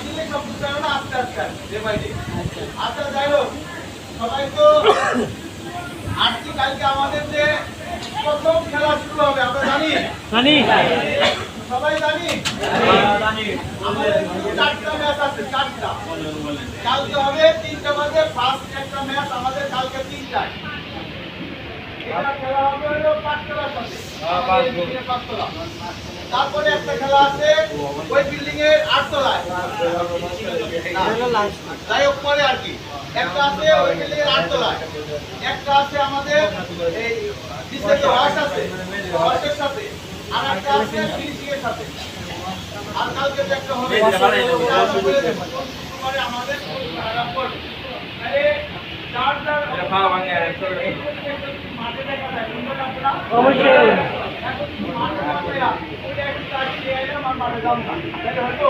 একদিনে সব কিছু হবে না, আস্তে আস্তে ডে বাই ডে। আচ্ছা যাই হোক, সবাই তো আজকে কালকে আমাদের যে প্রথম খেলা শুরু হবে আমরা জানি, সবাই জানি। আমাদের 4টা ম্যাচ আছে, 4টা। কালকে হবে 3টা বাজে ফার্স্ট একটা ম্যাচ আমাদের, কালকে 3টায়। এটা খেলা হবে হলো পাঁচতলার সাথে, পাঁচতলা। তারপরে একটা খেলা আছে ওই বিল্ডিং এর 8তলায়, যাই হোক পরে আর কি। একটা আছে ওই বিল্ডিং এর 8তলায়, একটা আছে আমাদের এই ডিসেন্ট হাউস আছে, হাউসের সাথে, আর একটা আছে ফিনিশিং এর সাথে। আর কালকে যে একটা হবে শুক্রবারে আমাদের আরাম করবে। আরে মাঠে দেখা যায় অবশ্যই। এখন মাঠে ওইটা একটু কাজ দিয়ে এলাম আর মাঠে যাবো না, তাহলে হয়তো